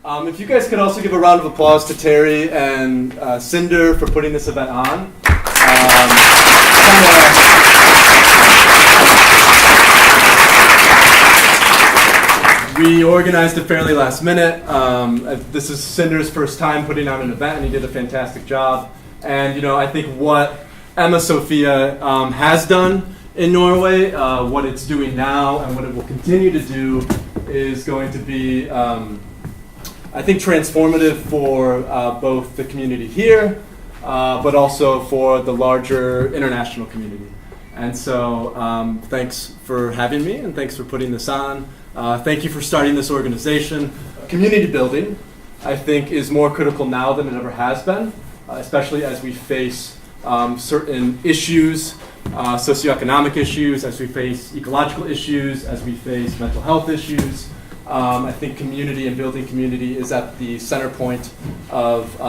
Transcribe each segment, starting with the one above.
If you guys could also give a round of applause to Terry and Cinder for putting this event on. We organized it fairly last minute. This is Cinder's first time putting on an event, and he did a fantastic job. And I think what EmmaSofia has done in Norway, what it's doing now, and what it will continue to do is going to be, I think, transformative for both the community here, but also for the larger international community. And so thanks for having me, and thanks for putting this on. Thank you for starting this organization. Community building, I think, is more critical now than it ever has been, especially as we face certain issues, socioeconomic issues, as we face ecological issues, as we face mental health issues. I think community and building community is at the center point of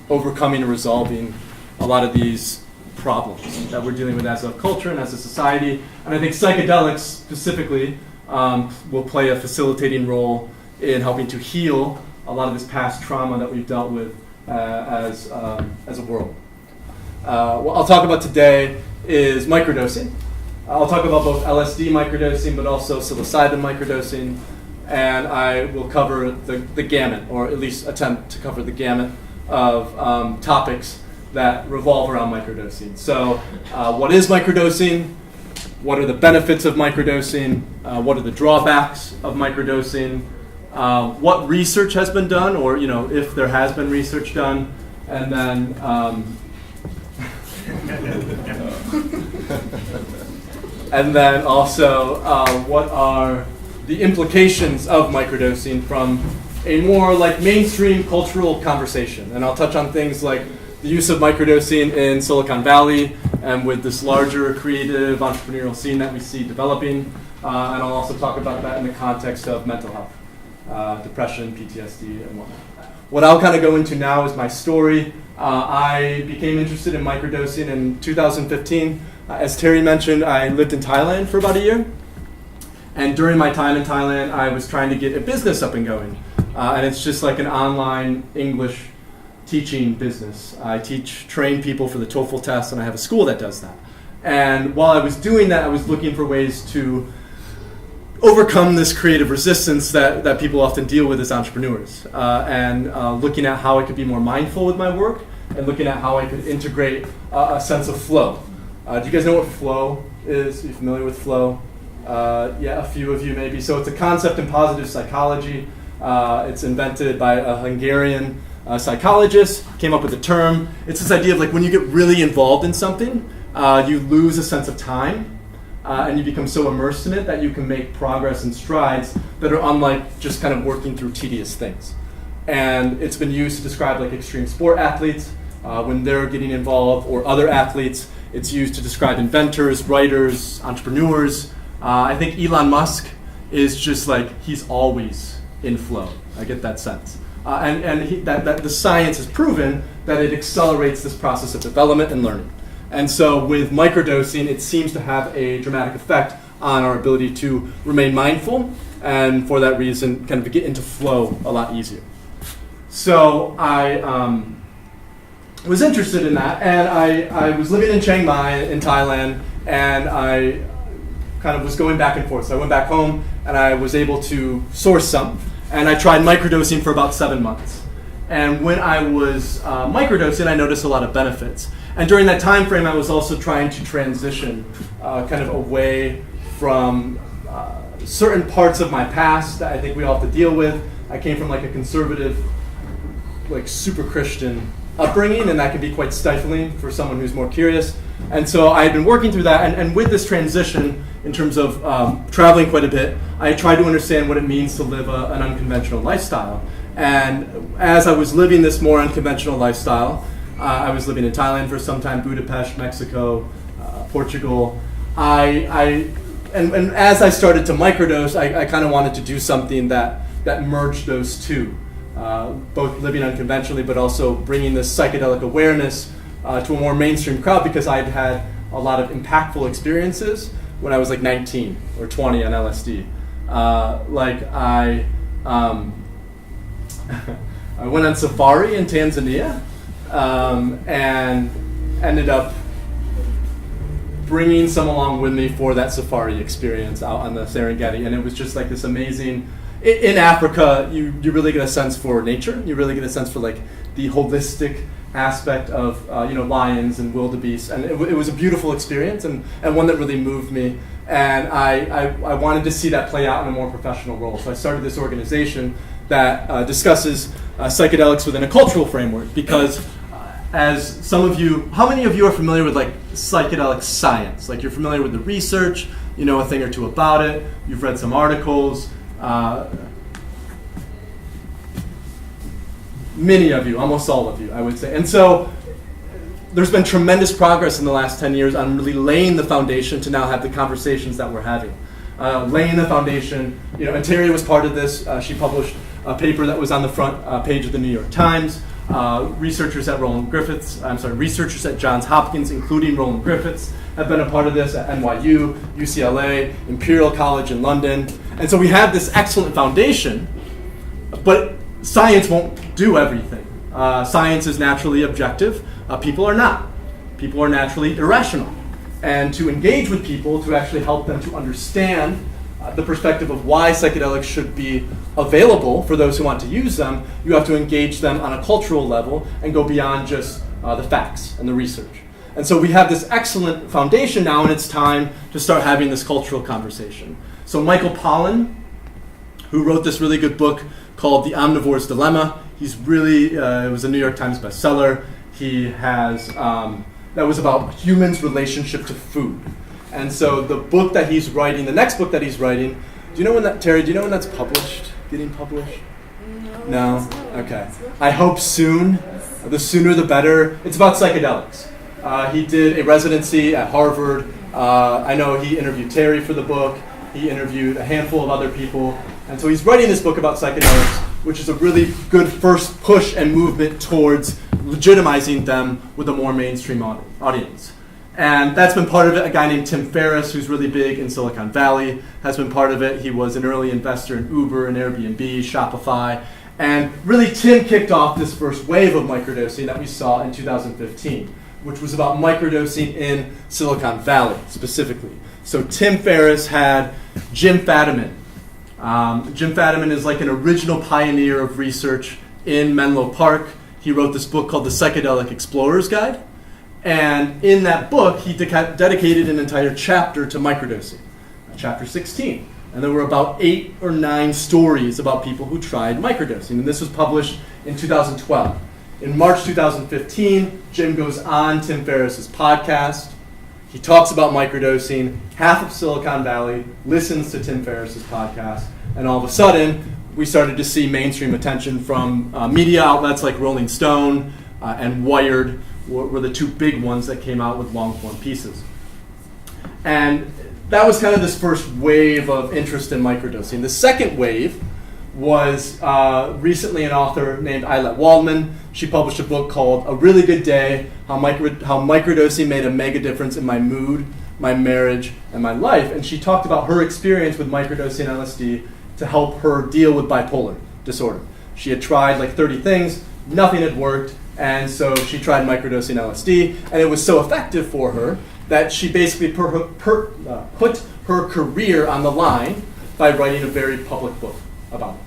overcoming and resolving a lot of these problems that we're dealing with as a culture and as a society. And I think psychedelics specifically will play a facilitating role in helping to heal a lot of this past trauma that we've dealt with as a world. What I'll talk about today is microdosing. I'll talk about both LSD microdosing, but also psilocybin microdosing. And I will cover the gamut, or at least attempt to cover the gamut of topics that revolve around microdosing. So what is microdosing? What are the benefits of microdosing? What are the drawbacks of microdosing? What research has been done, or if there has been research done, and then and then also what are the implications of microdosing from a more mainstream cultural conversation. And I'll touch on things like the use of microdosing in Silicon Valley and with this larger creative entrepreneurial scene that we see developing. And I'll also talk about that in the context of mental health, depression, PTSD, and whatnot. What I'll kind of go into now is my story. I became interested in microdosing in 2015. As Terry mentioned, I lived in Thailand for about a year. And during my time in Thailand, I was trying to get a business up and going. And it's just like an online English teaching business. I train people for the TOEFL test, and I have a school that does that. And while I was doing that, I was looking for ways to overcome this creative resistance that people often deal with as entrepreneurs. And looking at how I could be more mindful with my work, and looking at how I could integrate a sense of flow. Do you guys know what flow is? Are you familiar with flow? Yeah, a few of you maybe. So it's a concept in positive psychology. It's invented by a Hungarian psychologist, came up with the term. It's this idea of when you get really involved in something, you lose a sense of time, and you become so immersed in it that you can make progress and strides that are unlike just kind of working through tedious things. And it's been used to describe extreme sport athletes when they're getting involved, or other athletes. It's used to describe inventors, writers, entrepreneurs. I think Elon Musk is just he's always in flow. I get that sense. And that the science has proven that it accelerates this process of development and learning. And so with microdosing, it seems to have a dramatic effect on our ability to remain mindful, and for that reason, kind of get into flow a lot easier. So I was interested in that, and I was living in Chiang Mai in Thailand, and I kind of was going back and forth. So I went back home, and I was able to source some, and I tried microdosing for about 7 months. And when I was microdosing, I noticed a lot of benefits. And during that time frame, I was also trying to transition kind of away from certain parts of my past that I think we all have to deal with. I came from a conservative, super Christian upbringing, and that can be quite stifling for someone who's more curious. And so I had been working through that, and with this transition, in terms of traveling quite a bit, I tried to understand what it means to live an unconventional lifestyle. And as I was living this more unconventional lifestyle, I was living in Thailand for some time, Budapest, Mexico, Portugal. And as I started to microdose, I kind of wanted to do something that merged those two, both living unconventionally, but also bringing this psychedelic awareness to a more mainstream crowd, because I'd had a lot of impactful experiences when I was 19 or 20 on LSD. I went on safari in Tanzania and ended up bringing some along with me for that safari experience out on the Serengeti. And it was just like this amazing, in Africa, you really get a sense for nature. You really get a sense for like the holistic aspect of lions and wildebeest. And it was a beautiful experience and one that really moved me. And I wanted to see that play out in a more professional role. So I started this organization that discusses psychedelics within a cultural framework, because as some of you, how many of you are familiar with like psychedelic science? Like you're familiar with the research, you know a thing or two about it, you've read some articles. Many of you, almost all of you, I would say. And so there's been tremendous progress in the last 10 years on really laying the foundation to now have the conversations that we're having. Laying the foundation, and Terry was part of this. She published a paper that was on the front page of the New York Times. Researchers at Johns Hopkins, including Roland Griffiths, have been a part of this at NYU, UCLA, Imperial College in London. And so we have this excellent foundation, but science won't do everything. Science is naturally objective. People are not. People are naturally irrational. And to engage with people, to actually help them to understand the perspective of why psychedelics should be available for those who want to use them, you have to engage them on a cultural level and go beyond just the facts and the research. And so we have this excellent foundation now, and it's time to start having this cultural conversation. So Michael Pollan, who wrote this really good book called The Omnivore's Dilemma, he's really, it was a New York Times bestseller. He has, that was about humans' relationship to food. And so the book that he's writing, the next book that he's writing, Terry, do you know when that's published? Getting published? No? Okay. I hope soon. The sooner the better. It's about psychedelics. He did a residency at Harvard. I know he interviewed Terry for the book. He interviewed a handful of other people. And so he's writing this book about psychedelics, which is a really good first push and movement towards legitimizing them with a more mainstream audience. And that's been part of it. A guy named Tim Ferriss, who's really big in Silicon Valley, has been part of it. He was an early investor in Uber and Airbnb, Shopify. And really, Tim kicked off this first wave of microdosing that we saw in 2015, which was about microdosing in Silicon Valley, specifically. So Tim Ferriss had Jim Fadiman. Jim Fadiman is like an original pioneer of research in Menlo Park. He wrote this book called The Psychedelic Explorer's Guide. And in that book, he dedicated an entire chapter to microdosing, chapter 16. And there were about 8 or 9 stories about people who tried microdosing. And this was published in 2012. In March 2015, Jim goes on Tim Ferriss's podcast. He talks about microdosing. Half of Silicon Valley listens to Tim Ferriss's podcast. And all of a sudden, we started to see mainstream attention from media outlets like Rolling Stone and Wired, were the 2 big ones that came out with long-form pieces. And that was kind of this first wave of interest in microdosing. The second wave was recently an author named Ayelet Waldman. She published a book called A Really Good Day, How Microdosing Made a Mega Difference in My Mood, My Marriage, and My Life. And she talked about her experience with microdosing LSD to help her deal with bipolar disorder. She had tried like 30 things, nothing had worked, and so she tried microdosing LSD, and it was so effective for her that she basically put her career on the line by writing a very public book about it.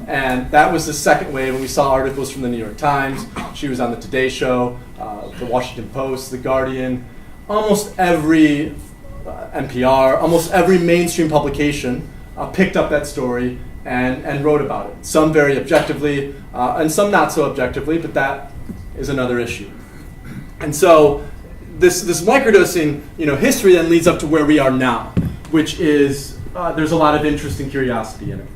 And that was the second wave, and we saw articles from the New York Times. She was on the Today Show, the Washington Post, the Guardian, almost every NPR, almost every mainstream publication picked up that story and wrote about it. Some very objectively, and some not so objectively, but that is another issue. And so this microdosing history then leads up to where we are now, which is there's a lot of interest and curiosity in it.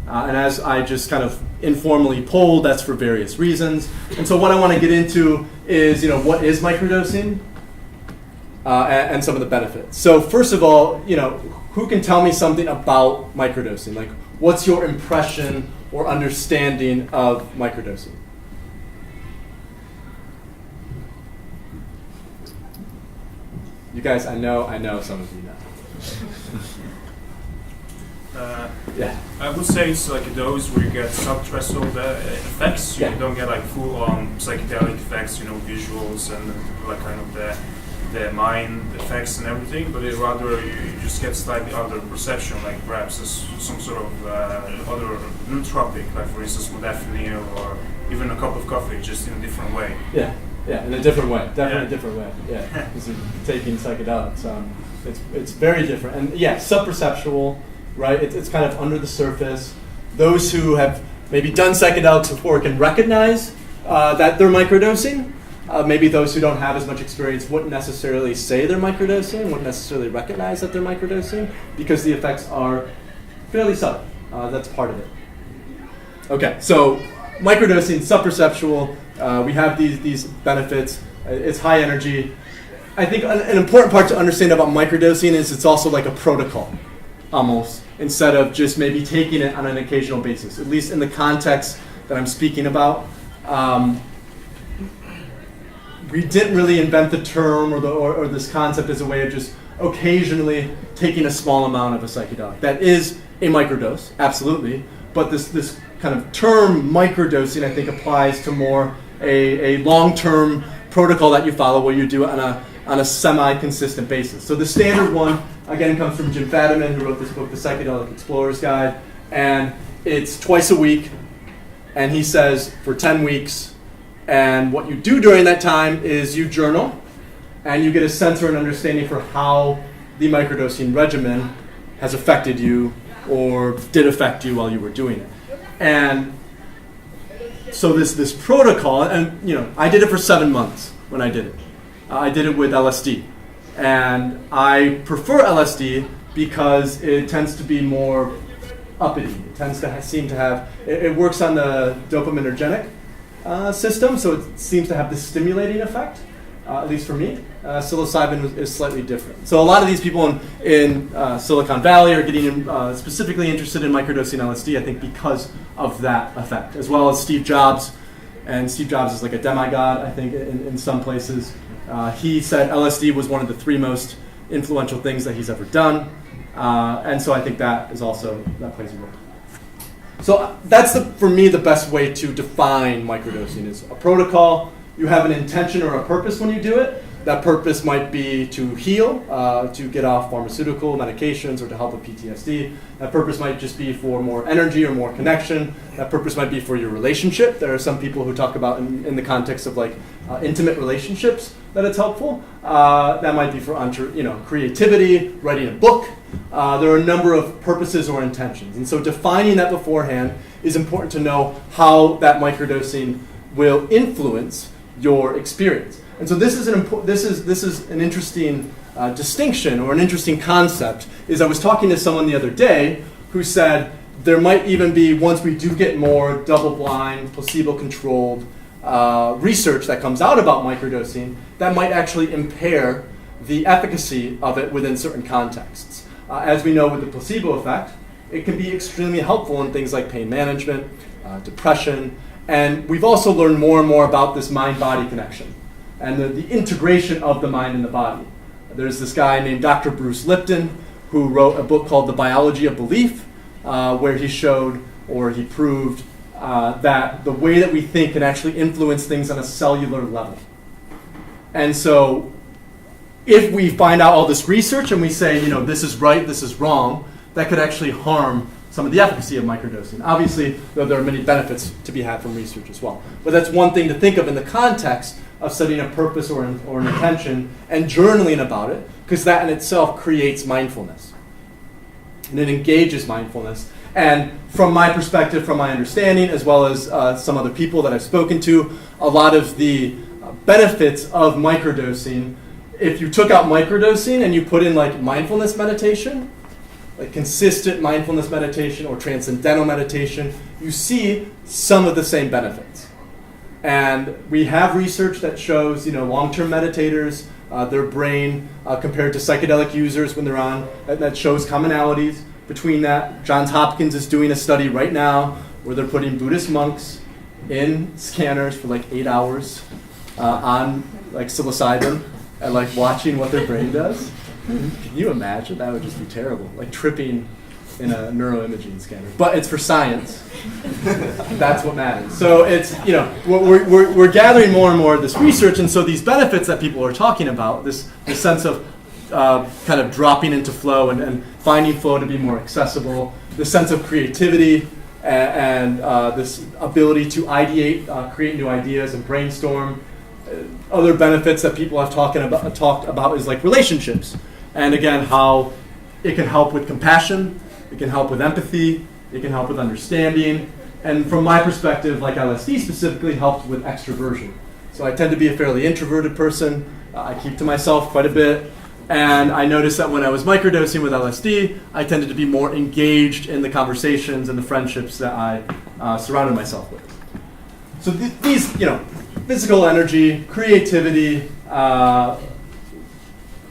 And as I just kind of informally polled, that's for various reasons. And so what I want to get into is what is microdosing and some of the benefits. So first of all, who can tell me something about microdosing? Like, what's your impression or understanding of microdosing? You guys, I know some of you know. Yeah. I would say it's like a dose where you get sub-threshold effects. You don't get like full-on psychedelic effects, visuals and like kind of the mind effects and everything, but rather you just get slightly other perception, like perhaps some sort of other nootropic, like for instance modafinil or even a cup of coffee, just in a different way. Yeah, in a different way, definitely a different way. Yeah, because you're taking psychedelics. It's very different, and yeah, sub-perceptual, right? It's kind of under the surface. Those who have maybe done psychedelics before can recognize that they're microdosing. Maybe those who don't have as much experience wouldn't necessarily say they're microdosing, wouldn't necessarily recognize that they're microdosing, because the effects are fairly subtle. That's part of it. Okay, so microdosing, sub-perceptual, we have these benefits. It's high energy. I think an important part to understand about microdosing is it's also like a protocol, almost, instead of just maybe taking it on an occasional basis, at least in the context that I'm speaking about. We didn't really invent the term or this concept as a way of just occasionally taking a small amount of a psychedelic. That is a microdose, absolutely, but this kind of term microdosing, I think, applies to more a long-term protocol that you follow where you do it on a semi-consistent basis. So the standard one, again, comes from Jim Fadiman, who wrote this book, The Psychedelic Explorer's Guide, and it's twice a week, and he says for 10 weeks, and what you do during that time is you journal, and you get a sense or an understanding for how the microdosing regimen has affected you or did affect you while you were doing it. And so this protocol, and I did it for 7 months when I did it. I did it with LSD. And I prefer LSD because it tends to be more uppity. It tends to seem to have, it works on the dopaminergic system, so it seems to have this stimulating effect, at least for me. Psilocybin is slightly different. So a lot of these people in Silicon Valley are getting specifically interested in microdosing LSD, I think, because of that effect, as well as Steve Jobs. And Steve Jobs is like a demigod, I think, in some places. He said LSD was one of the 3 most influential things that he's ever done. And so I think that plays a role. So that's, for me, the best way to define microdosing is a protocol. You have an intention or a purpose when you do it. That purpose might be to heal, to get off pharmaceutical medications or to help with PTSD. That purpose might just be for more energy or more connection. That purpose might be for your relationship. There are some people who talk about in the context of intimate relationships that it's helpful. That might be for creativity, writing a book. There are a number of purposes or intentions. And so defining that beforehand is important to know how that microdosing will influence your experience. And so this is an interesting distinction or an interesting concept. Is I was talking to someone the other day who said there might even be, once we do get more double-blind, placebo-controlled research that comes out about microdosing, that might actually impair the efficacy of it within certain contexts. As we know with the placebo effect, it can be extremely helpful in things like pain management, depression, and we've also learned more and more about this mind-body connection and the integration of the mind and the body. There's this guy named Dr. Bruce Lipton who wrote a book called The Biology of Belief, where he showed or he proved that the way that we think can actually influence things on a cellular level. And so if we find out all this research and we say, this is right, this is wrong, that could actually harm some of the efficacy of microdosing. Obviously, though, there are many benefits to be had from research as well. But that's one thing to think of in the context of setting a purpose or an intention and journaling about it, because that in itself creates mindfulness. And it engages mindfulness. And from my perspective, from my understanding, as well as some other people that I've spoken to, a lot of the benefits of microdosing, if you took out microdosing and you put in mindfulness meditation, like consistent mindfulness meditation or transcendental meditation, you see some of the same benefits. And we have research that shows, long-term meditators, their brain compared to psychedelic users when they're on, that shows commonalities between that. Johns Hopkins is doing a study right now where they're putting Buddhist monks in scanners for 8 hours on psilocybin and watching what their brain does. Can you imagine? That would just be terrible. Tripping in a neuroimaging scanner. But it's for science. That's what matters. So it's, we're gathering more and more of this research, and so these benefits that people are talking about, this sense of kind of dropping into flow and finding flow to be more accessible, this sense of creativity and this ability to ideate, create new ideas and brainstorm. Other benefits that people have talked about is like relationships. And again, how it can help with compassion, it can help with empathy, it can help with understanding. And from my perspective, like LSD specifically, helps with extroversion. So I tend to be a fairly introverted person. I keep to myself quite a bit. And I noticed that when I was microdosing with LSD, I tended to be more engaged in the conversations and the friendships that I surrounded myself with. So these, physical energy, creativity,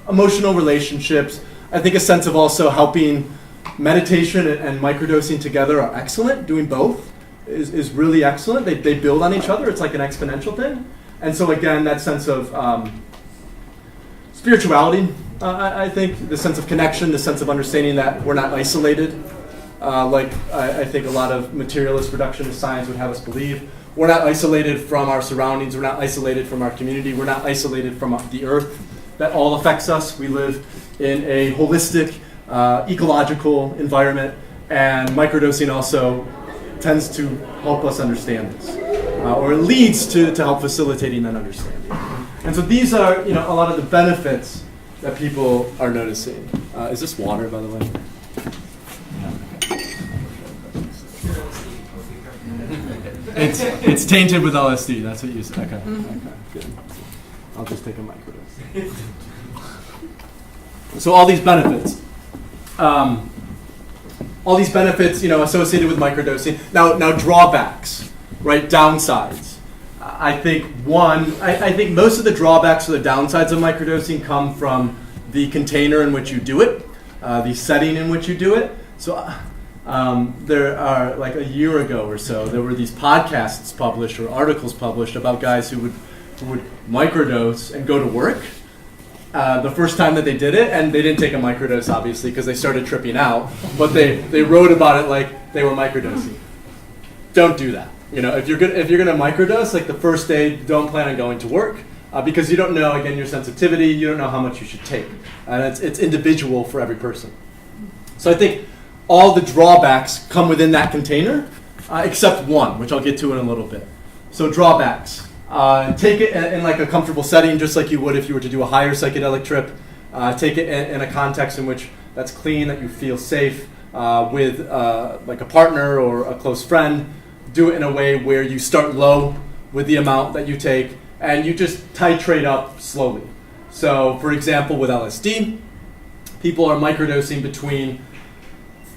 emotional relationships, I think a sense of also helping meditation and microdosing together are excellent. Doing both is really excellent. They build on each other. It's like an exponential thing. And so again, that sense of spirituality, I think, the sense of connection, the sense of understanding that we're not isolated, like I think a lot of materialist reductionist science would have us believe. We're not isolated from our surroundings. We're not isolated from our community. We're not isolated from the earth. That all affects us. We live in a holistic, ecological environment, and microdosing also tends to help us understand this, or it leads to help facilitating that understanding. And so these are, a lot of the benefits that people are noticing. Is this water, by the way? It's tainted with LSD. That's what you said. Okay, good. I'll just take a microdose. So all these benefits, associated with microdosing. Now drawbacks, right? Downsides. I think most of the drawbacks or the downsides of microdosing come from the container in which you do it, the setting in which you do it. So there are, like a year ago or so, there were these podcasts published or articles published about guys who would microdose and go to work the first time that they did it, and they didn't take a microdose, obviously, because they started tripping out, but they wrote about it like they were microdosing. Don't do that. If you're gonna microdose, like the first day, don't plan on going to work, because you don't know, again, your sensitivity, you don't know how much you should take. And it's individual for every person. So I think all the drawbacks come within that container, except one, which I'll get to in a little bit. So drawbacks. Take it in like a comfortable setting, just like you would if you were to do a higher psychedelic trip. Take it in a context in which that's clean, that you feel safe with like a partner or a close friend. Do it in a way where you start low with the amount that you take, and you just titrate up slowly. So, for example, with LSD, people are microdosing between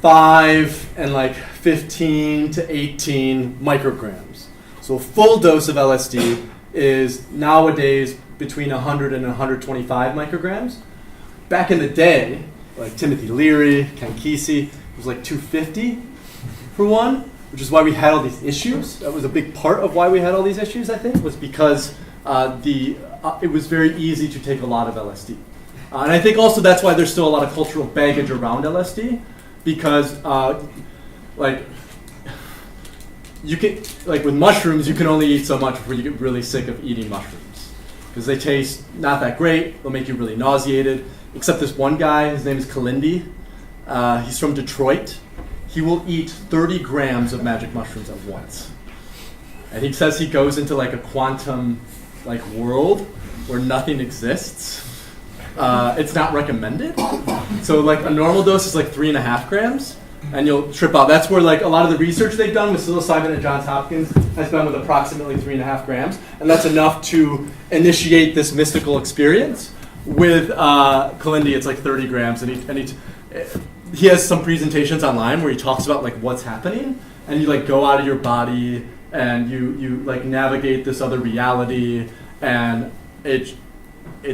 5 and like 15 to 18 micrograms. So a full dose of LSD is nowadays between 100 and 125 micrograms. Back in the day, like Timothy Leary, Ken Kesey, it was like 250 for one, which is why we had all these issues. That was a big part of why we had all these issues, I think, was because it was very easy to take a lot of LSD. And I think also that's why there's still a lot of cultural baggage around LSD, because you can, like with mushrooms, you can only eat so much before you get really sick of eating mushrooms, because they taste not that great. They'll make you really nauseated. Except this one guy, his name is Kalindi. He's from Detroit. He will eat 30 grams of magic mushrooms at once. And he says he goes into like a quantum like world where nothing exists. It's not recommended. So like a normal dose is like 3.5 grams. And you'll trip out. That's where like a lot of the research they've done with psilocybin at Johns Hopkins has been with approximately 3.5 grams, and that's enough to initiate this mystical experience. With Kalindi, it's like 30 grams, and he has some presentations online where he talks about like what's happening, and you like go out of your body and you like navigate this other reality, and it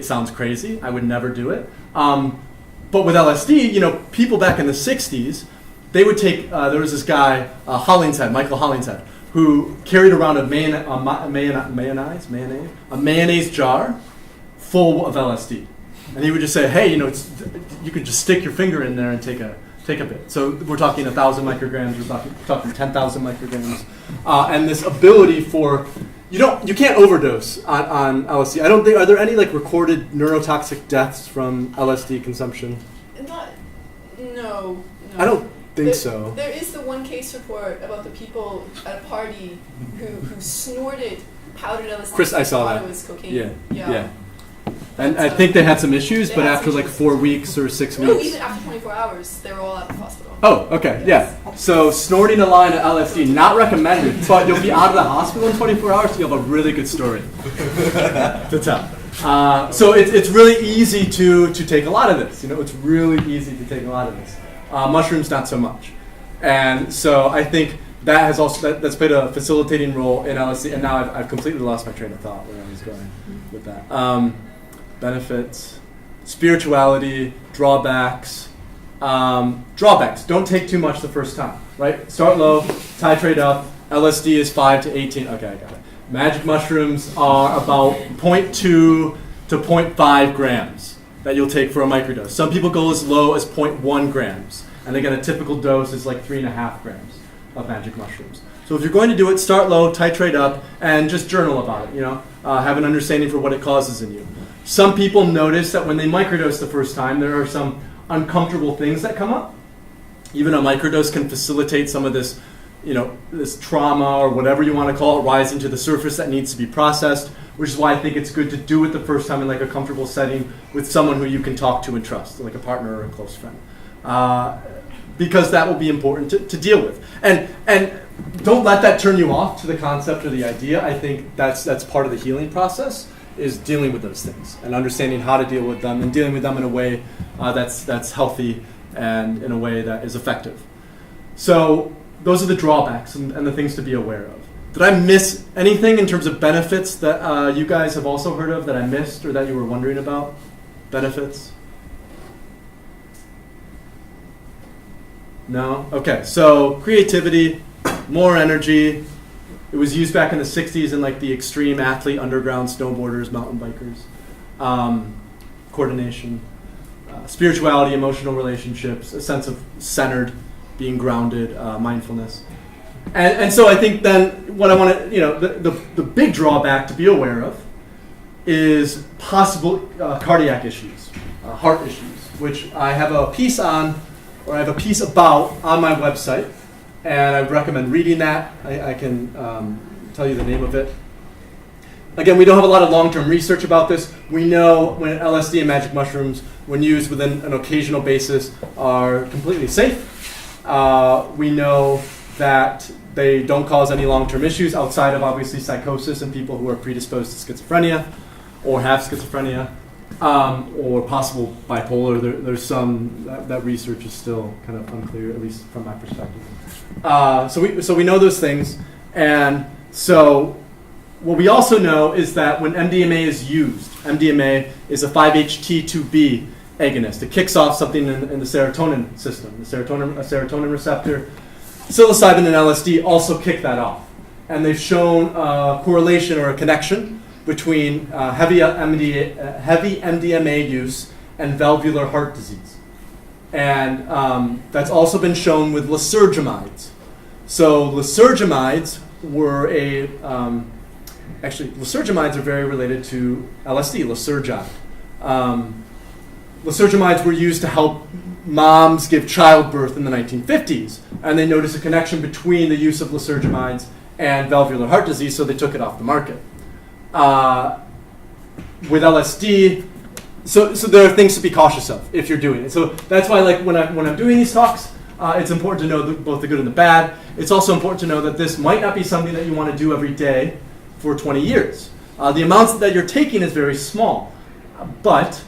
sounds crazy. I would never do it. But with LSD, people back in the 60s. They would take, there was this guy, Michael Hollingshead, who carried around a mayonnaise jar full of LSD. And he would just say, hey, you could just stick your finger in there and take take a bit. So we're talking 1,000 micrograms, we're talking 10,000 micrograms. And this ability for, you can't overdose on LSD. I don't think, are there any like recorded neurotoxic deaths from LSD consumption? No. I don't think so. There is the one case report about the people at a party who snorted powdered LSD. Chris, I saw that. It was cocaine. Yeah. And I think they had some issues, but after like 4 weeks or 6 weeks. No, even after 24 hours, they were all at the hospital. Oh, okay, yeah. So snorting a line of LSD, not recommended, but you'll be out of the hospital in 24 hours, so you'll have a really good story to tell. So it's really easy to take a lot of this. It's really easy to take a lot of this. Mushrooms, not so much. And so I think that has also that's played a facilitating role in LSD. And now I've completely lost my train of thought where I was going with that. Benefits, spirituality, drawbacks. Drawbacks. Don't take too much the first time. Right? Start low, titrate up. LSD is 5 to 18. Okay, I got it. Magic mushrooms are about 0.2 to 0.5 grams that you'll take for a microdose. Some people go as low as 0.1 grams. And again, a typical dose is like 3.5 grams of magic mushrooms. So if you're going to do it, start low, titrate up, and just journal about it. Have an understanding for what it causes in you. Some people notice that when they microdose the first time, there are some uncomfortable things that come up. Even a microdose can facilitate some of this, this trauma or whatever you want to call it, rising to the surface that needs to be processed, which is why I think it's good to do it the first time in like a comfortable setting with someone who you can talk to and trust, like a partner or a close friend. Because that will be important to deal with. And don't let that turn you off to the concept or the idea. I think that's part of the healing process, is dealing with those things and understanding how to deal with them and dealing with them in a way that's healthy and in a way that is effective. So those are the drawbacks and the things to be aware of. Did I miss anything in terms of benefits that you guys have also heard of that I missed or that you were wondering about? Benefits? No? Okay, so creativity, more energy. It was used back in the 60s in like the extreme athlete, underground snowboarders, mountain bikers. Coordination, spirituality, emotional relationships, a sense of centered, being grounded, mindfulness. And so I think then what I want to, the big drawback to be aware of is possible cardiac issues, heart issues, which I have a piece on, or I have a piece about on my website, and I would recommend reading that. I can tell you the name of it. Again, we don't have a lot of long-term research about this. We know when LSD and magic mushrooms, when used within an occasional basis, are completely safe. We know that they don't cause any long-term issues outside of obviously psychosis in people who are predisposed to schizophrenia or have schizophrenia. Or possible bipolar. There's some that research is still kind of unclear, at least from my perspective. So we know those things, and so what we also know is that when MDMA is used, MDMA is a 5-HT2B agonist. It kicks off something in the serotonin system, a serotonin receptor. Psilocybin and LSD also kick that off, and they've shown a correlation or a connection between heavy MDMA use and valvular heart disease. And that's also been shown with lysergamides. So lysergamides were lysergamides are very related to LSD, lysergide. Lysergamides were used to help moms give childbirth in the 1950s, and they noticed a connection between the use of lysergamides and valvular heart disease, so they took it off the market. With LSD, so there are things to be cautious of if you're doing it. So that's why, like when I'm doing these talks, it's important to know both the good and the bad. It's also important to know that this might not be something that you want to do every day for 20 years. The amounts that you're taking is very small, but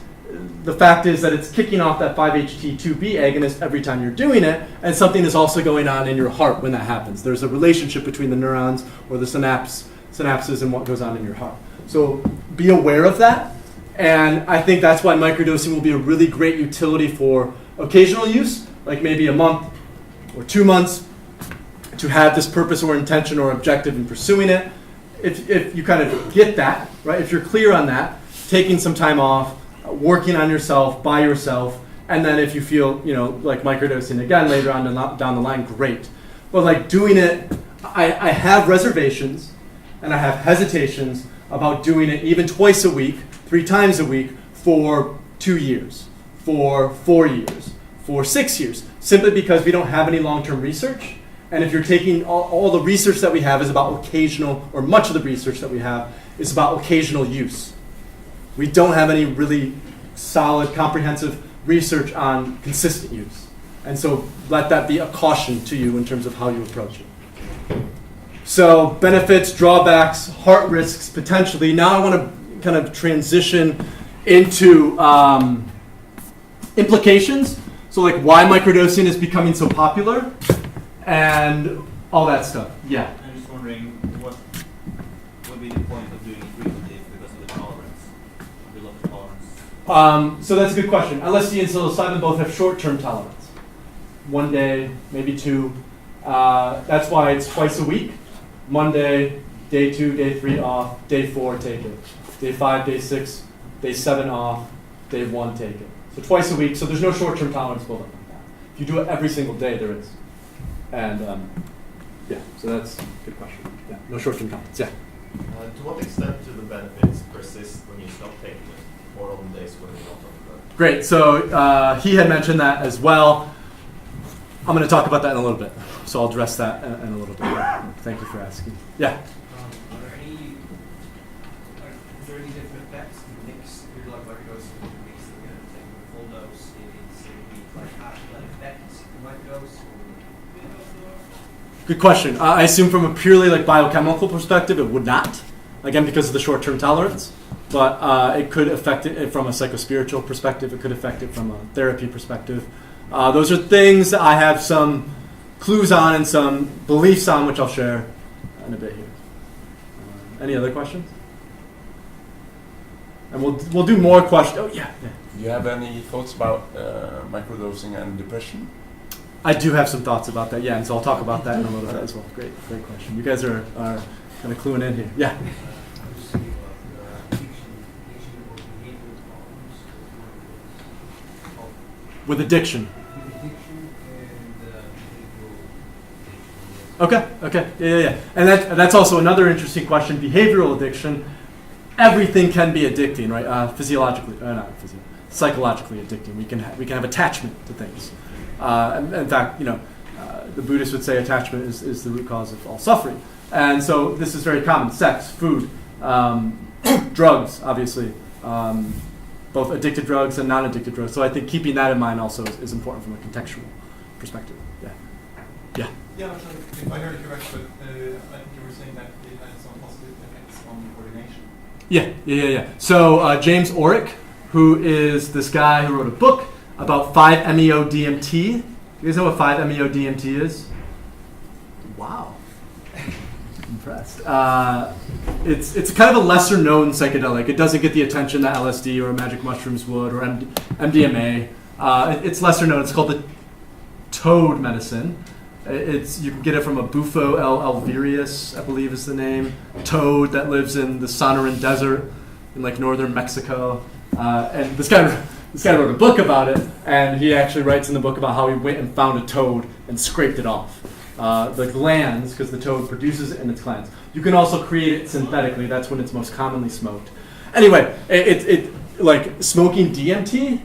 the fact is that it's kicking off that 5-HT2B agonist every time you're doing it, and something is also going on in your heart when that happens. There's a relationship between the neurons or the synapses and what goes on in your heart. So be aware of that, and I think that's why microdosing will be a really great utility for occasional use, like maybe a month or 2 months, to have this purpose or intention or objective in pursuing it. If you kind of get that, right, if you're clear on that, taking some time off, working on yourself, by yourself, And then if you feel, like microdosing again later on down the line, great. But like doing it, I have reservations and I have hesitations about doing it even twice a week, 3 times a week for 2 years, for 4 years, for 6 years, simply because we don't have any long-term research. And if you're taking all the research that we have is about occasional, or much of the research that we have is about occasional use. We don't have any really solid, comprehensive research on consistent use. And so let that be a caution to you in terms of how you approach it. So benefits, drawbacks, heart risks, potentially. Now I want to kind of transition into implications. So like why microdosing is becoming so popular and all that stuff. Yeah. I'm just wondering what would be the point of doing it frequently because of the tolerance, the level of tolerance? So that's a good question. LSD and psilocybin both have short-term tolerance. 1 day, maybe 2. That's why it's twice a week. Monday, day 2, day 3 off, day 4 take it. Day 5, day 6, day 7 off, day 1 take it. So twice a week, so there's no short-term tolerance build-up like that. If you do it every single day, there is. And so that's a good question. Yeah, no short-term tolerance, yeah. To what extent do the benefits persist when you stop taking it, or on days when you don't talk about it? Great, so he had mentioned that as well. I'm going to talk about that in a little bit, so I'll address that in a little bit. Thank you for asking. Yeah? Are there any different effects in the mix? If you're like microdosing in the mix, you're going to take a full dose in like after effects in microdose? Good question. I assume from a purely like biochemical perspective, it would not. Again, because of the short-term tolerance. But it could affect it from a psychospiritual perspective. It could affect it from a therapy perspective. Those are things that I have some clues on and some beliefs on, which I'll share in a bit here. Any other questions? And we'll do more questions. Oh, yeah. Do you have any thoughts about microdosing and depression? I do have some thoughts about that, yeah, and so I'll talk about that in a little bit as well. Great question. You guys are kind of cluing in here. Yeah. With addiction. Okay, yeah. And that's also another interesting question. Behavioral addiction. Everything can be addicting, right? Psychologically addicting. We can have attachment to things. In fact, the Buddhists would say attachment is the root cause of all suffering. And so this is very common. Sex, food, drugs, obviously. Both addicted drugs and non-addicted drugs. So I think keeping that in mind also is important from a contextual perspective. Yeah. Yeah, if I heard it correct, but I think you were saying that it had some positive effects on coordination. Yeah. So James Orrick, who is this guy who wrote a book about 5-MeO-DMT. You guys know what 5-MeO-DMT is? Wow. Impressed. It's kind of a lesser known psychedelic. It doesn't get the attention that LSD or magic mushrooms would, or MDMA. It's lesser known. It's called the toad medicine. You can get it from a Bufo alvarius, I believe is the name. Toad that lives in the Sonoran Desert in like northern Mexico. And this guy wrote a book about it, and he actually writes in the book about how he went and found a toad and scraped it off. The glands, because the toad produces it in its glands. You can also create it synthetically. That's when it's most commonly smoked. Anyway, it like smoking DMT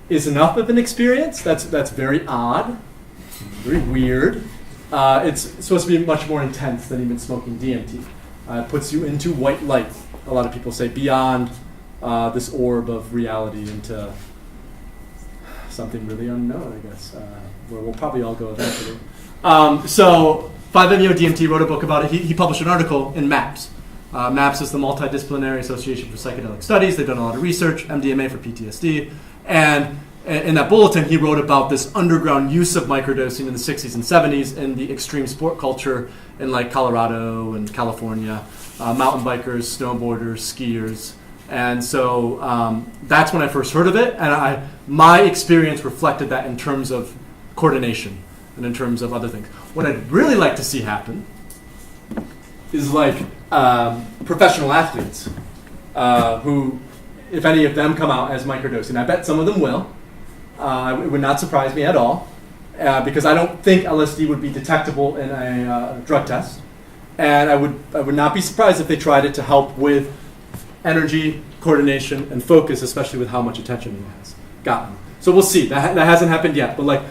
is enough of an experience. That's very odd, very weird. It's supposed to be much more intense than even smoking DMT. It puts you into white light. A lot of people say beyond this orb of reality into something really unknown, I guess, where we'll probably all go eventually. So 5-MeO-DMT wrote a book about it. He published an article in MAPS. MAPS is the Multidisciplinary Association for Psychedelic Studies. They've done a lot of research, MDMA for PTSD. And in that bulletin, he wrote about this underground use of microdosing in the 60s and 70s in the extreme sport culture in like Colorado and California, mountain bikers, snowboarders, skiers. And so that's when I first heard of it. And my experience reflected that in terms of coordination and in terms of other things. What I'd really like to see happen is like professional athletes who, if any of them come out as microdosing, I bet some of them will, It would not surprise me at all, because I don't think LSD would be detectable in a drug test. And I would not be surprised if they tried it to help with energy, coordination, and focus, especially with how much attention it has gotten. So we'll see. That hasn't happened yet, but like,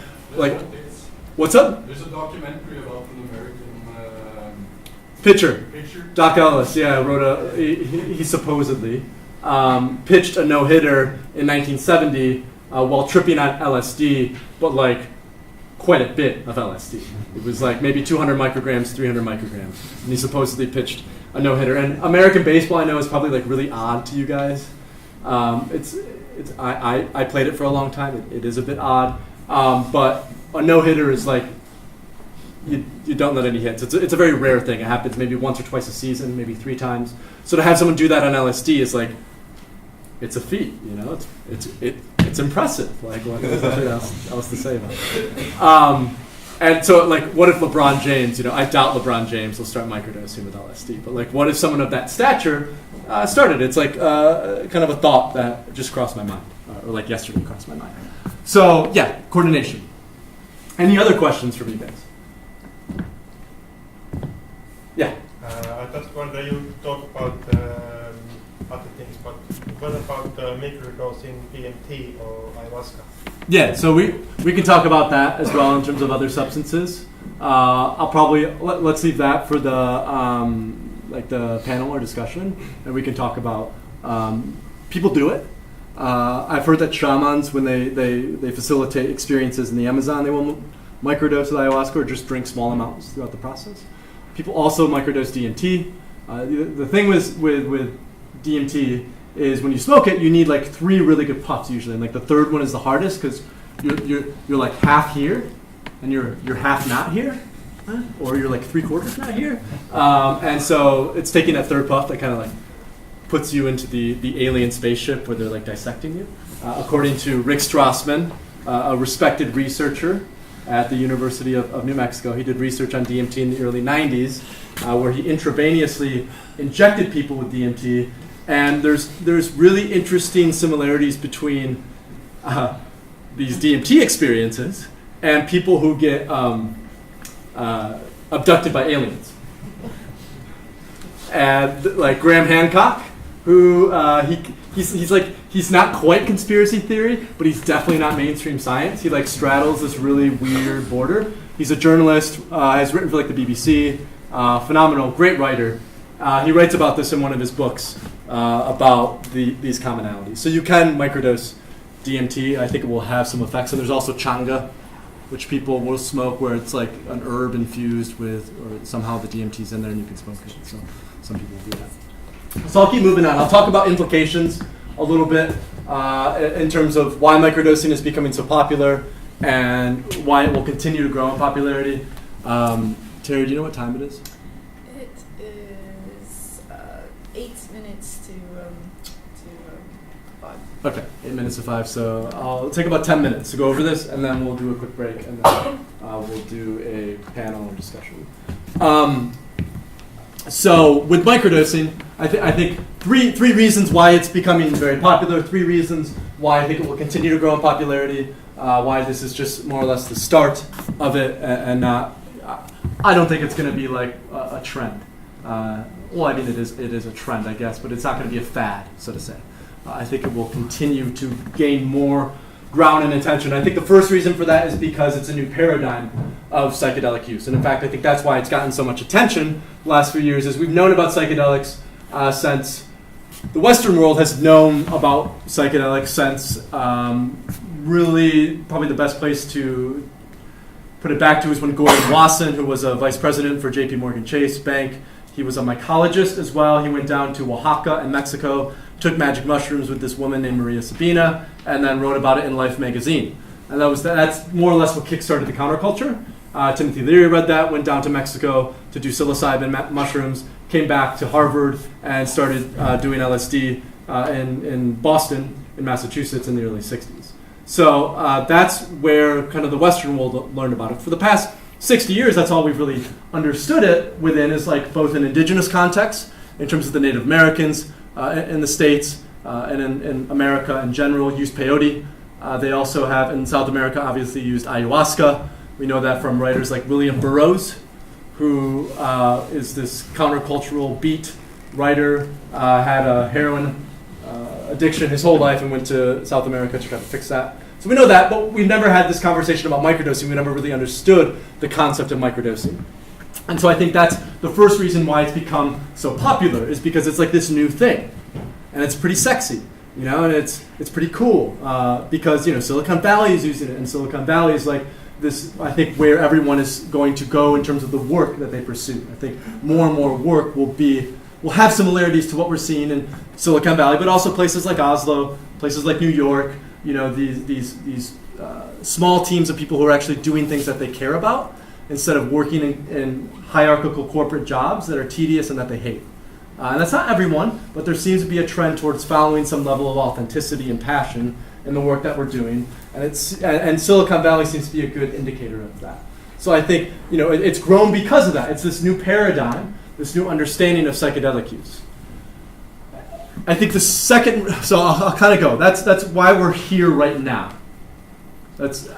what's up? There's a documentary about an American pitcher. pitcher. Doc Ellis, yeah, wrote he supposedly pitched a no-hitter in 1970 while tripping on LSD, but like quite a bit of LSD. It was like maybe 200 micrograms, 300 micrograms, and he supposedly pitched a no-hitter. And American baseball, I know, is probably like really odd to you guys. I played it for a long time. It is a bit odd, but a no-hitter is like you don't let any hits. It's a very rare thing. It happens maybe once or twice a season, maybe 3 times. So to have someone do that on LSD is like, it's a feat, you know. It's impressive. Like, there's nothing else to say about it. And so, like, what if LeBron James? You know, I doubt LeBron James will start microdosing with LSD. But like, what if someone of that stature started? It's like kind of a thought that just crossed my mind, or like yesterday crossed my mind. So yeah, coordination. Any other questions from you guys? Yeah. I just wonder, you talk about other things, but what about microdosing DMT or ayahuasca? Yeah, so we can talk about that as well in terms of other substances. I'll probably let's leave that for the panel or discussion, and we can talk about people do it. I've heard that shamans, when they facilitate experiences in the Amazon, they will microdose with ayahuasca or just drink small amounts throughout the process. People also microdose DMT. The thing with DMT is when you smoke it, you need like 3 really good puffs usually, and like the third one is the hardest because you're like half here, and you're half not here, or you're like 3/4 not here, and so it's taking that third puff that kind of like puts you into the alien spaceship where they're like dissecting you. According to Rick Strassman, a respected researcher at the University of New Mexico, he did research on DMT in the early 90s, where he intravenously injected people with DMT. And there's really interesting similarities between these DMT experiences and people who get abducted by aliens. And like Graham Hancock, who he's not quite conspiracy theory, but he's definitely not mainstream science. He like straddles this really weird border. He's a journalist, has written for like the BBC, phenomenal, great writer. He writes about this in one of his books about these commonalities. So you can microdose DMT. I think it will have some effects. And there's also changa, which people will smoke where it's like an herb infused with, or somehow the DMT's in there and you can smoke it. So some people do that. So I'll keep moving on. I'll talk about implications a little bit in terms of why microdosing is becoming so popular and why it will continue to grow in popularity. Terry, do you know what time it is? It is 8 minutes to 5. Okay, 8 minutes to 5. So I'll take about 10 minutes to go over this, and then we'll do a quick break, and then we'll do a panel discussion. So with microdosing, I think three reasons why it's becoming very popular, 3 reasons why I think it will continue to grow in popularity, why this is just more or less the start of it, and not, I don't think it's going to be like a trend. Well, I mean, it is a trend, I guess, but it's not going to be a fad, so to say. I think it will continue to gain more ground and attention. I think the first reason for that is because it's a new paradigm of psychedelic use. And in fact, I think that's why it's gotten so much attention the last few years, is we've known about psychedelics since the Western world has known about psychedelics since really probably the best place to put it back to is when Gordon Wasson, who was a vice president for JP Morgan Chase Bank, he was a mycologist as well. He went down to Oaxaca in Mexico, took magic mushrooms with this woman named Maria Sabina, and then wrote about it in Life magazine. And that's more or less what kickstarted the counterculture. Timothy Leary read that, went down to Mexico to do psilocybin mushrooms, came back to Harvard and started doing LSD in Boston, in Massachusetts in the early 60s. So that's where kind of the Western world learned about it. For the past 60 years, that's all we've really understood it within, is like both an indigenous context in terms of the Native Americans in the States and in America in general used peyote They also have, in South America, obviously used ayahuasca. We know that from writers like William Burroughs, who is this countercultural beat writer, had a heroin addiction his whole life and went to South America to try to fix that. So we know that, but we've never had this conversation about microdosing. We never really understood the concept of microdosing. And so I think that's the first reason why it's become so popular, is because it's like this new thing. And it's pretty sexy, you know, and it's pretty cool because, you know, Silicon Valley is using it, and Silicon Valley is like this, I think, where everyone is going to go in terms of the work that they pursue. I think more and more work will have similarities to what we're seeing in Silicon Valley, but also places like Oslo, places like New York, you know, these small teams of people who are actually doing things that they care about instead of working in hierarchical corporate jobs that are tedious and that they hate. And that's not everyone, but there seems to be a trend towards following some level of authenticity and passion in the work that we're doing. And Silicon Valley seems to be a good indicator of that. So I think, you know, it's grown because of that. It's this new paradigm, this new understanding of psychedelic use. I think the second, so I'll kind of go. That's why we're here right now. That's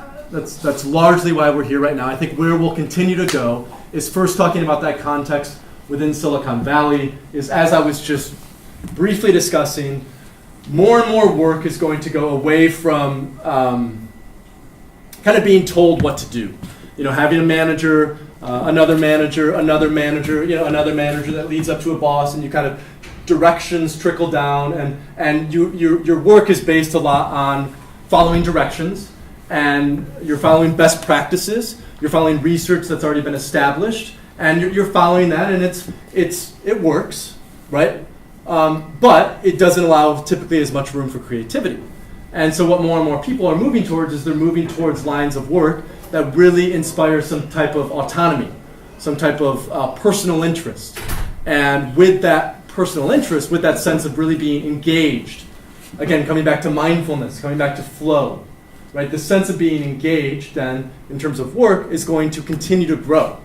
largely why we're here right now. I think where we'll continue to go is first talking about that context within Silicon Valley, is, as I was just briefly discussing, more and more work is going to go away from kind of being told what to do. You know, having a manager, another manager, another manager, you know, another manager that leads up to a boss, and you kind of directions trickle down, and your work is based a lot on following directions, and you're following best practices, you're following research that's already been established, and you're following that, and it works, right? But it doesn't allow typically as much room for creativity. And so what more and more people are moving towards is they're moving towards lines of work that really inspire some type of autonomy, some type of personal interest. And with that personal interest, with that sense of really being engaged, again, coming back to mindfulness, coming back to flow, right? The sense of being engaged then, in terms of work, is going to continue to grow.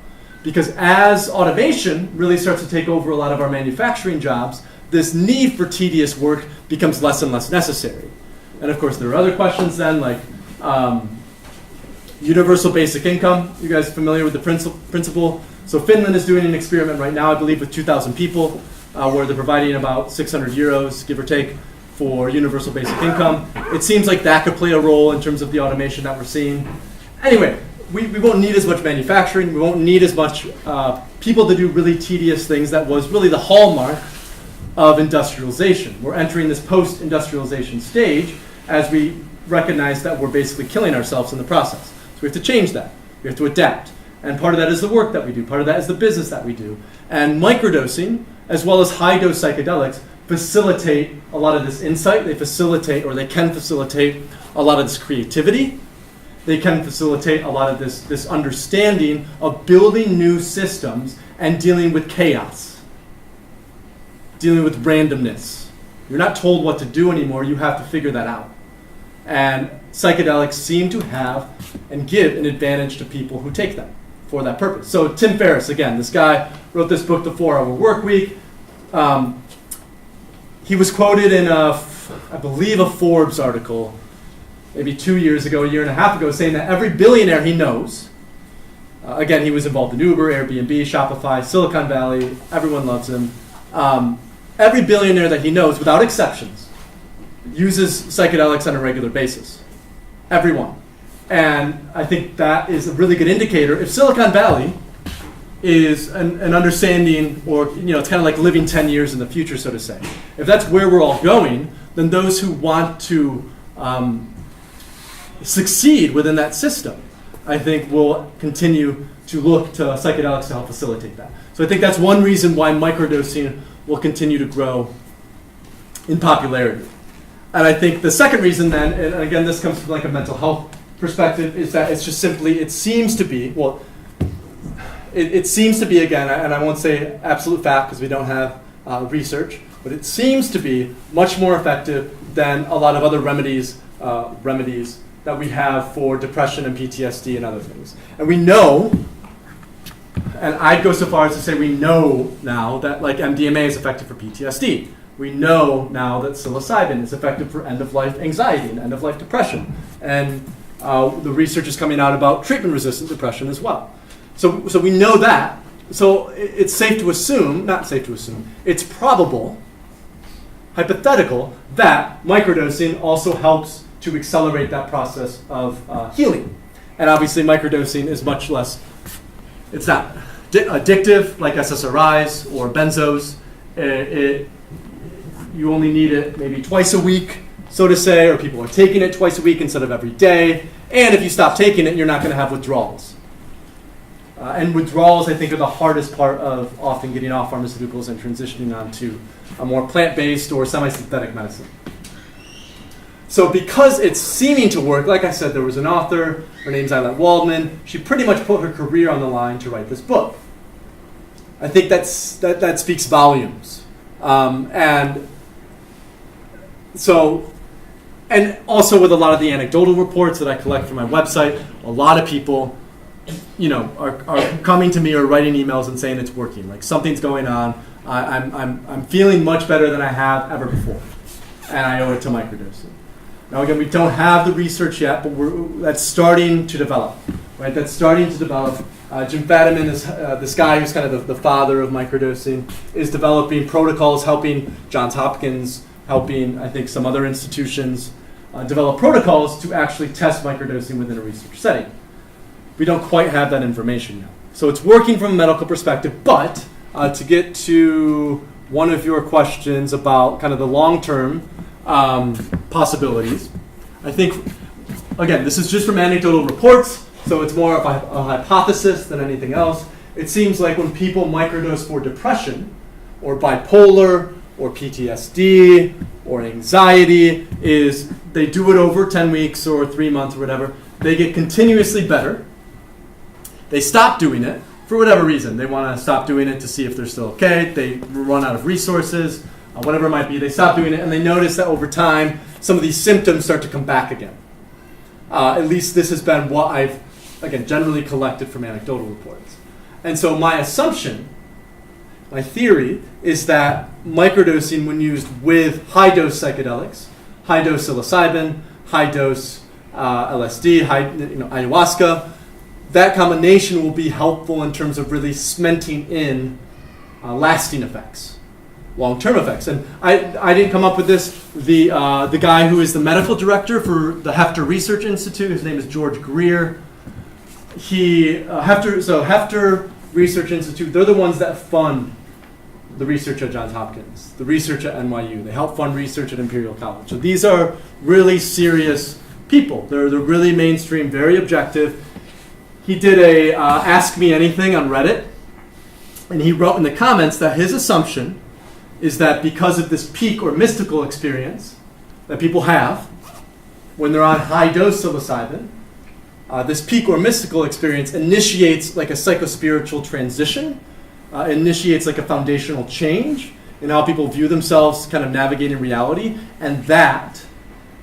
Because as automation really starts to take over a lot of our manufacturing jobs, this need for tedious work becomes less and less necessary. And of course, there are other questions then, like universal basic income. You guys familiar with the principle? So Finland is doing an experiment right now, I believe, with 2,000 people, where they're providing about 600 euros, give or take, for universal basic income. It seems like that could play a role in terms of the automation that we're seeing. Anyway, we won't need as much manufacturing. We won't need as much people to do really tedious things. That was really the hallmark of industrialization. We're entering this post-industrialization stage as we recognize that we're basically killing ourselves in the process. So we have to change that. We have to adapt. And part of that is the work that we do. Part of that is the business that we do. And microdosing, as well as high-dose psychedelics, facilitate a lot of this insight. They facilitate, or they can facilitate, a lot of this creativity. They can facilitate a lot of this understanding of building new systems and dealing with chaos, dealing with randomness. You're not told what to do anymore. You have to figure that out. And psychedelics seem to have and give an advantage to people who take them for that purpose. So Tim Ferriss, again, this guy wrote this book, The 4-Hour Work Week. He was quoted in, I believe, a Forbes article maybe 2 years ago, a year and a half ago, saying that every billionaire he knows, again, he was involved in Uber, Airbnb, Shopify, Silicon Valley, everyone loves him. Every billionaire that he knows, without exceptions, uses psychedelics on a regular basis. Everyone. And I think that is a really good indicator. If Silicon Valley is an understanding, or it's kind of like living 10 years in the future, so to say. If that's where we're all going, then those who want to succeed within that system, I think, will continue to look to psychedelics to help facilitate that. So I think that's one reason why microdosing will continue to grow in popularity. And I think the second reason then, and again, this comes from like a mental health perspective, is that it's just simply, it seems to be, again, and I won't say absolute fact because we don't have research, but it seems to be much more effective than a lot of other remedies that we have for depression and PTSD and other things. And we know, and I'd go so far as to say we know now that like MDMA is effective for PTSD, We know now that psilocybin is effective for end-of-life anxiety and end-of-life depression. And the research is coming out about treatment-resistant depression as well. So we know that. So it's safe to assume, not safe to assume, it's probable, hypothetical, that microdosing also helps to accelerate that process of healing. And obviously microdosing is much less, it's not addictive like SSRIs or benzos. You only need it maybe twice a week, so to say, or people are taking it twice a week instead of every day. And if you stop taking it, you're not going to have withdrawals. And withdrawals, I think, are the hardest part of often getting off pharmaceuticals and transitioning onto a more plant-based or semi-synthetic medicine. So because it's seeming to work, like I said, there was an author, her name's Eileen Waldman. She pretty much put her career on the line to write this book. I think that speaks volumes. And also with a lot of the anecdotal reports that I collect from my website, a lot of people, are coming to me or writing emails and saying it's working. Like something's going on. I'm feeling much better than I have ever before, and I owe it to microdosing. Now again, we don't have the research yet, but that's starting to develop. Right? That's starting to develop. Jim Fadiman is this guy who's kind of the father of microdosing, is developing protocols, helping Johns Hopkins, helping I think some other institutions develop protocols to actually test microdosing within a research setting. We don't quite have that information yet. So it's working from a medical perspective, but to get to one of your questions about kind of the long-term possibilities, I think, again, this is just from anecdotal reports, so it's more of a hypothesis than anything else. It seems like when people microdose for depression or bipolar or PTSD or anxiety, is they do it over 10 weeks or 3 months or whatever, they get continuously better. They stop doing it for whatever reason. They want to stop doing it to see if they're still okay. They run out of resources, whatever it might be. They stop doing it, and they notice that over time, some of these symptoms start to come back again. At least this has been what I've, again, generally collected from anecdotal reports. And so my assumption, my theory, is that microdosing, when used with high-dose psychedelics, high-dose psilocybin, high-dose LSD, ayahuasca, that combination will be helpful in terms of really cementing in lasting effects, long-term effects. And I didn't come up with this. The guy who is the medical director for the Hefter Research Institute, his name is George Greer. Hefter Research Institute, they're the ones that fund the research at Johns Hopkins, the research at NYU. They help fund research at Imperial College. So these are really serious people. They're really mainstream, very objective. He did a Ask Me Anything on Reddit, and he wrote in the comments that his assumption is that because of this peak or mystical experience that people have when they're on high-dose psilocybin, this peak or mystical experience initiates like a psychospiritual transition, initiates like a foundational change in how people view themselves kind of navigating reality, and that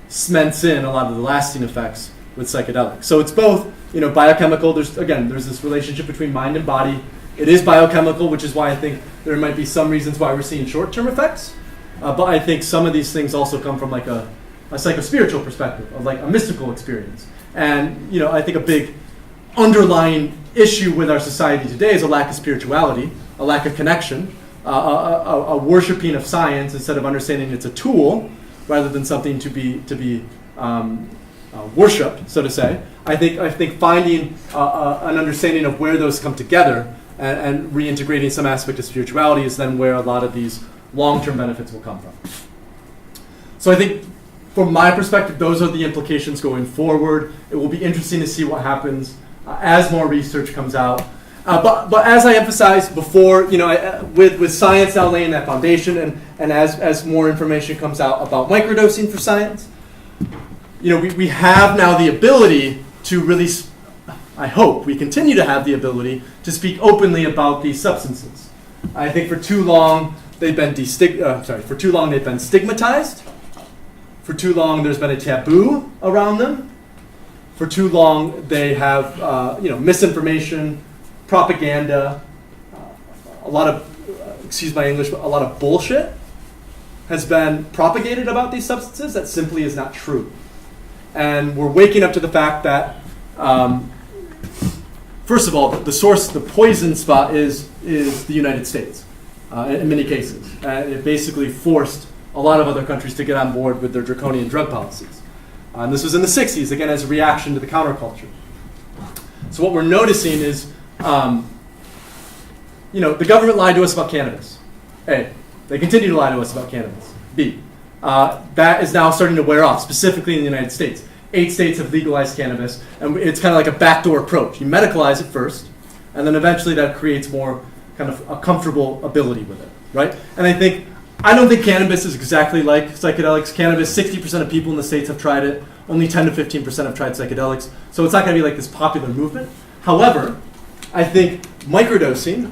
cements in a lot of the lasting effects with psychedelics. So it's both, biochemical. There's this relationship between mind and body. It is biochemical, which is why I think there might be some reasons why we're seeing short-term effects. But I think some of these things also come from like a psychospiritual perspective, of like a mystical experience. And I think a big underlying issue with our society today is a lack of spirituality, a lack of connection, a worshiping of science instead of understanding it's a tool rather than something to be worshipped, so to say. I think finding an understanding of where those come together and reintegrating some aspect of spirituality is then where a lot of these long-term benefits will come from. So I think from my perspective, those are the implications going forward. It will be interesting to see what happens as more research comes out. But as I emphasized before, with science now laying that foundation, and as more information comes out about microdosing for science, we have now the ability to really, I hope we continue to have the ability to speak openly about these substances. I think for too long they've been stigmatized. For too long there's been a taboo around them. For too long they have misinformation, propaganda, a lot of, excuse my English, but a lot of bullshit has been propagated about these substances that simply is not true. And we're waking up to the fact that, first of all, the source, the poison spot is the United States in many cases. And it basically forced a lot of other countries to get on board with their draconian drug policies. And this was in the 60s, again, as a reaction to the counterculture. So what we're noticing is, the government lied to us about cannabis. A, they continue to lie to us about cannabis. B, that is now starting to wear off, specifically in the United States. 8 states have legalized cannabis, and it's kind of like a backdoor approach. You medicalize it first, and then eventually that creates more kind of a comfortable ability with it, right? And I don't think cannabis is exactly like psychedelics. Cannabis, 60% of people in the States have tried it. Only 10 to 15% have tried psychedelics. So it's not going to be like this popular movement. However, I think microdosing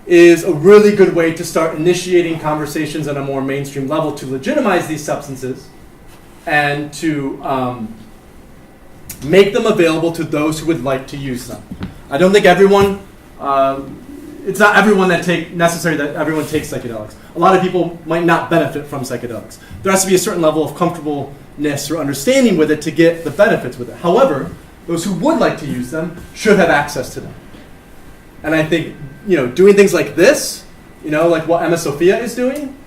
is a really good way to start initiating conversations on a more mainstream level to legitimize these substances and to make them available to those who would like to use them. I don't think everyone, it's not everyone necessary that everyone takes psychedelics. A lot of people might not benefit from psychedelics. There has to be a certain level of comfortableness or understanding with it to get the benefits with it. However, those who would like to use them should have access to them. And I think, doing things like this, like what EmmaSofia is doing,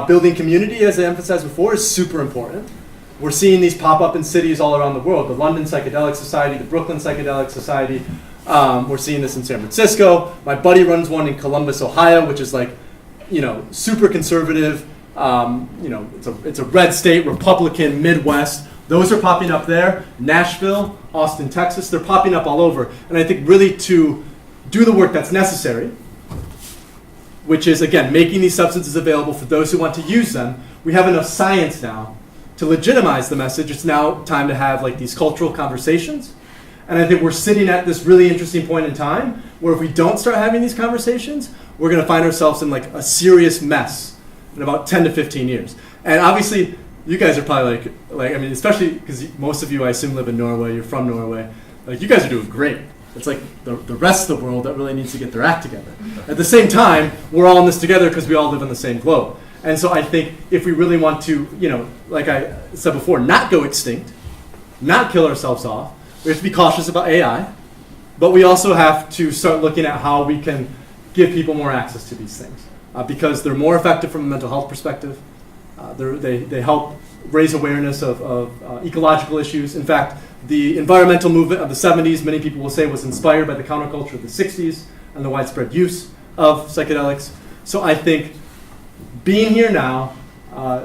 building community, as I emphasized before, is super important. We're seeing these pop up in cities all around the world. The London Psychedelic Society, the Brooklyn Psychedelic Society. We're seeing this in San Francisco. My buddy runs one in Columbus, Ohio, which is like, super conservative. It's a red state, Republican, Midwest. Those are popping up there. Nashville, Austin, Texas, they're popping up all over. And I think really to do the work that's necessary, which is, again, making these substances available for those who want to use them, we have enough science now to legitimize the message. It's now time to have like these cultural conversations. And I think we're sitting at this really interesting point in time where if we don't start having these conversations, we're going to find ourselves in like a serious mess in about 10 to 15 years. And obviously, you guys are probably especially because most of you, I assume, live in Norway, you're from Norway. Like, you guys are doing great. It's like the rest of the world that really needs to get their act together. At the same time, we're all in this together because we all live on the same globe. And so I think if we really want to, like I said before, not go extinct, not kill ourselves off, we have to be cautious about AI, but we also have to start looking at how we can give people more access to these things because they're more effective from a mental health perspective. They help raise awareness of ecological issues. In fact, the environmental movement of the 70s, many people will say, was inspired by the counterculture of the 60s and the widespread use of psychedelics. So I think being here now,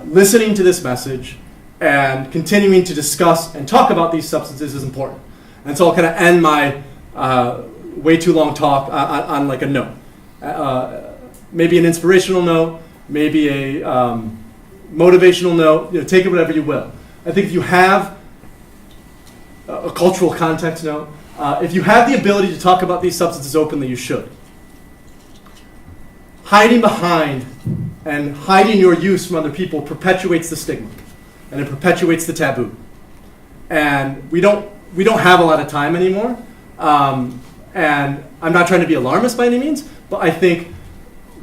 listening to this message, and continuing to discuss and talk about these substances is important. And so I'll kind of end my way too long talk on like a note. Maybe an inspirational note, maybe a motivational note, take it whatever you will. I think if you have a cultural context note, if you have the ability to talk about these substances openly, you should. Hiding behind and hiding your use from other people perpetuates the stigma, and it perpetuates the taboo. And we don't have a lot of time anymore. And I'm not trying to be alarmist by any means, but I think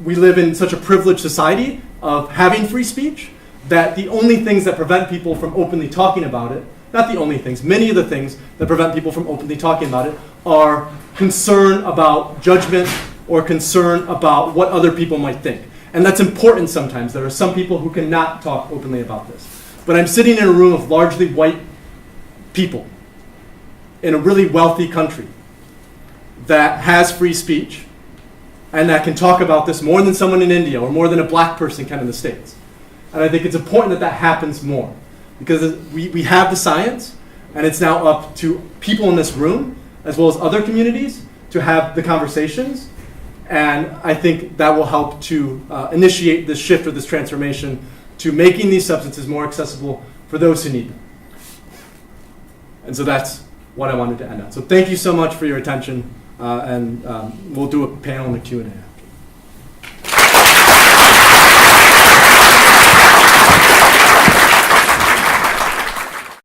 we live in such a privileged society of having free speech that the only things that prevent people from openly talking about it, not the only things, many of the things that prevent people from openly talking about it are concern about judgment or concern about what other people might think. And that's important sometimes. There are some people who cannot talk openly about this. But I'm sitting in a room of largely white people in a really wealthy country that has free speech and that can talk about this more than someone in India or more than a black person can in the States. And I think it's important that that happens more because we have the science and it's now up to people in this room as well as other communities to have the conversations. And I think that will help to initiate this shift or this transformation to making these substances more accessible for those who need them. And so that's what I wanted to end on. So thank you so much for your attention, and we'll do a panel and a Q&A.